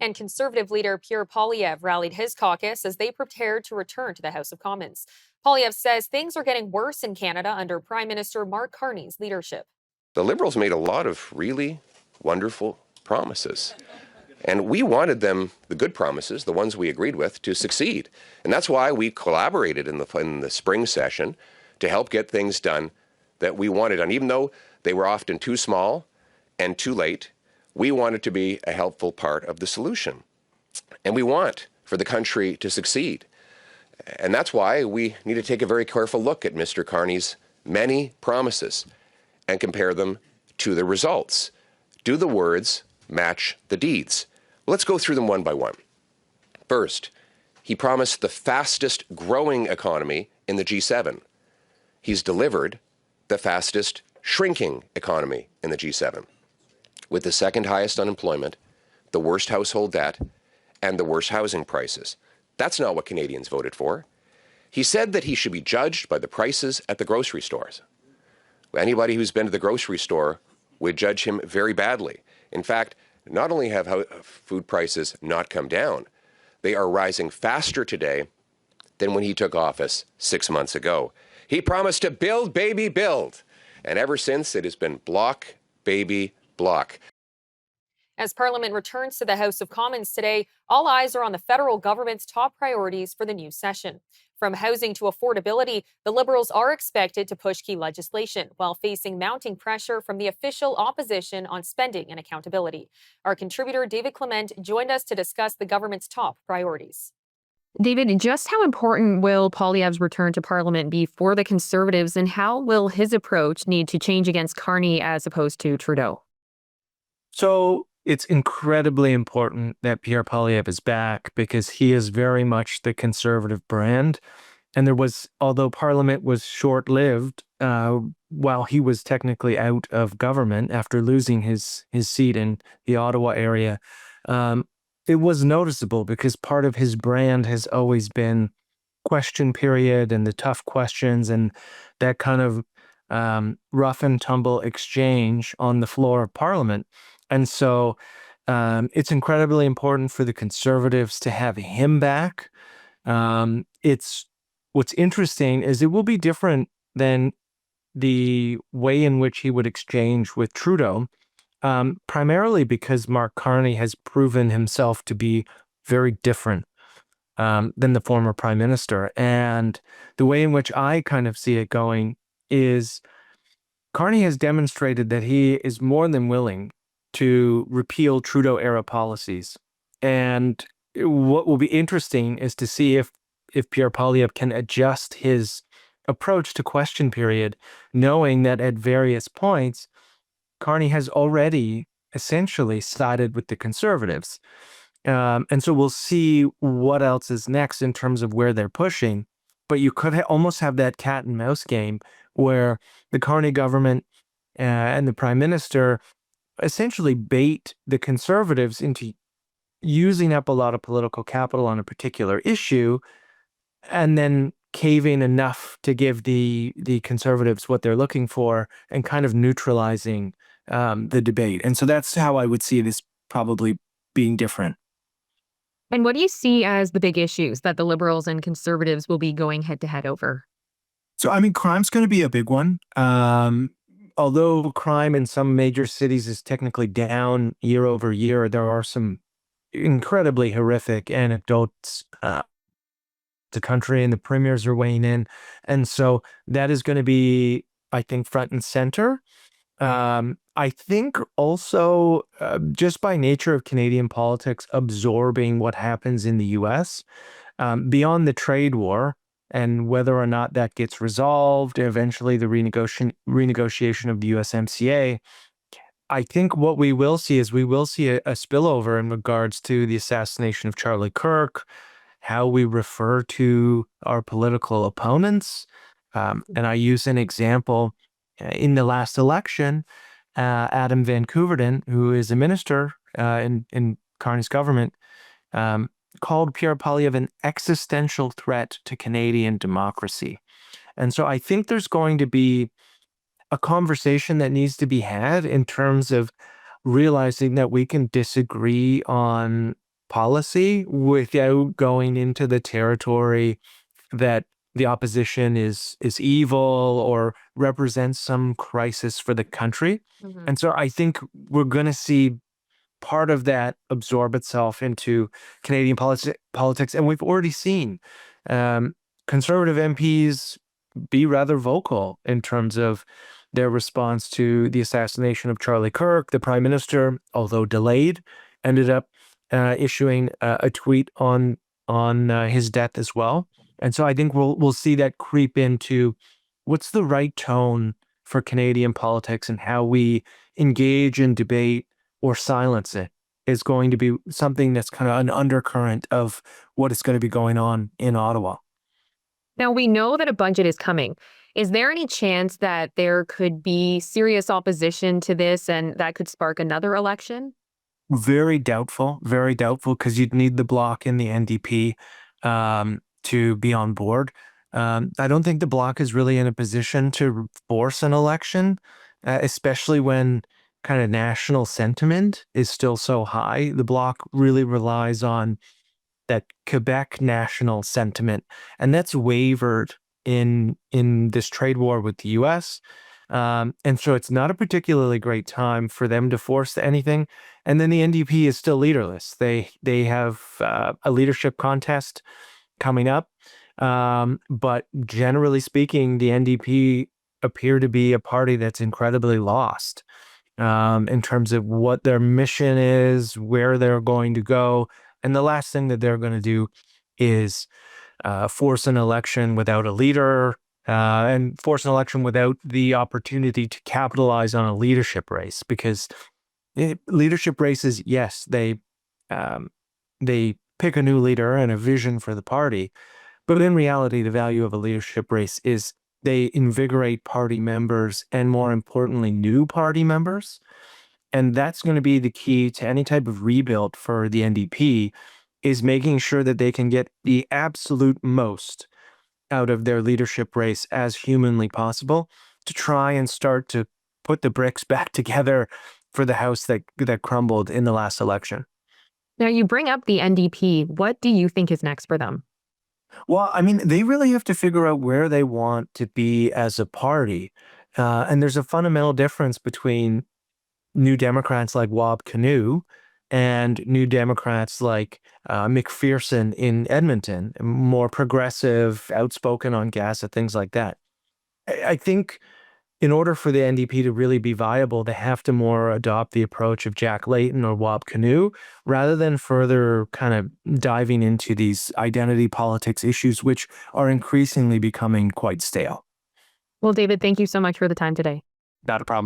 And Conservative leader Pierre Poilievre rallied his caucus as they prepared to return to the House of Commons. Poilievre says things are getting worse in Canada under Prime Minister Mark Carney's leadership. The Liberals made a lot of really wonderful promises. And we wanted them, the good promises, the ones we agreed with, to succeed. And that's why we collaborated in the spring session to help get things done that we wanted. And even though they were often too small and too late, we wanted to be a helpful part of the solution. And we want for the country to succeed. And that's why we need to take a very careful look at Mr. Carney's many promises and compare them to the results. Do the words match the deeds? Let's go through them one by one. First, he promised the fastest growing economy in the G7. He's delivered the fastest shrinking economy in the G7, with the second highest unemployment, the worst household debt, and the worst housing prices. That's not what Canadians voted for. He said that he should be judged by the prices at the grocery stores. Anybody who's been to the grocery store would judge him very badly. In fact, not only have food prices not come down, they are rising faster today than when he took office 6 months ago. He promised to build, baby, build. And ever since, it has been block, baby, block. As Parliament returns to the House of Commons today, all eyes are on the federal government's top priorities for the new session. From housing to affordability, the Liberals are expected to push key legislation while facing mounting pressure from the official opposition on spending and accountability. Our contributor, David Clement, joined us to discuss the government's top priorities. David, just how important will Poilievre's return to Parliament be for the Conservatives, and how will his approach need to change against Carney as opposed to Trudeau? So it's incredibly important that Pierre Poilievre is back because he is very much the Conservative brand. And there was, although Parliament was short-lived, while he was technically out of government after losing his seat in the Ottawa area, it was noticeable because part of his brand has always been question period and the tough questions and that kind of rough and tumble exchange on the floor of Parliament. And so it's incredibly important for the Conservatives to have him back. What's interesting is it will be different than the way in which he would exchange with Trudeau, primarily because Mark Carney has proven himself to be very different than the former prime minister. And the way in which I kind of see it going is Carney has demonstrated that he is more than willing to repeal Trudeau-era policies. And what will be interesting is to see if Pierre Poilievre can adjust his approach to question period, knowing that at various points, Carney has already essentially sided with the Conservatives. And so we'll see what else is next in terms of where they're pushing. But you could almost have that cat and mouse game where the Carney government and the prime minister essentially bait the Conservatives into using up a lot of political capital on a particular issue and then caving enough to give the Conservatives what they're looking for and kind of neutralizing the debate. And so that's how I would see this probably being different. And what do you see as the big issues that the Liberals and Conservatives will be going head-to-head over? So, I mean, crime's going to be a big one. Although crime in some major cities is technically down year over year, there are some incredibly horrific anecdotes the country, and the premiers are weighing in. And so that is going to be, I think, front and center. I think also just by nature of Canadian politics absorbing what happens in the U.S., beyond the trade war, and whether or not that gets resolved, eventually the renegotiation of the USMCA, I think what we will see is we will see a spillover in regards to the assassination of Charlie Kirk, how we refer to our political opponents. And I use an example in the last election, Adam Van Koeverden, who is a minister in Carney's government, called Pierre Poilievre an existential threat to Canadian democracy. And so I think there's going to be a conversation that needs to be had in terms of realizing that we can disagree on policy without going into the territory that the opposition is evil or represents some crisis for the country. Mhm. And so I think we're going to see part of that absorb itself into Canadian politics. And we've already seen um, conservative MPs be rather vocal in terms of their response to the assassination of Charlie Kirk. The prime minister, although delayed, ended up issuing a tweet on his death as well. And so I think we'll see that creep into what's the right tone for Canadian politics, and how we engage in debate or silence it is going to be something that's kind of an undercurrent of what is going to be going on in Ottawa. Now, we know that a budget is coming. Is there any chance that there could be serious opposition to this and that could spark another election? Very doubtful, because you'd need the Bloc and the NDP to be on board. I don't think the Bloc is really in a position to force an election, especially when kind of national sentiment is still so high. The Bloc really relies on that Quebec national sentiment, and that's wavered in this trade war with the U.S. And so it's not a particularly great time for them to force anything. And then the NDP is still leaderless. They have a leadership contest coming up, but generally speaking, the NDP appear to be a party that's incredibly lost in terms of what their mission is, where they're going to go. And the last thing that they're going to do is force an election without a leader, and force an election without the opportunity to capitalize on a leadership race. Because leadership races, yes, they pick a new leader and a vision for the party, but in reality, the value of a leadership race is they invigorate party members, and more importantly, new party members. And that's going to be the key to any type of rebuild for the NDP, is making sure that they can get the absolute most out of their leadership race as humanly possible, to try and start to put the bricks back together for the house that crumbled in the last election. Now, you bring up the NDP. What do you think is next for them? Well, I mean, they really have to figure out where they want to be as a party. And there's a fundamental difference between New Democrats like Wab Kinew and New Democrats like McPherson in Edmonton, more progressive, outspoken on gas and things like that. I think in order for the NDP to really be viable, they have to more adopt the approach of Jack Layton or Wab Kinew, rather than further kind of diving into these identity politics issues, which are increasingly becoming quite stale. Well, David, thank you so much for the time today. Not a problem.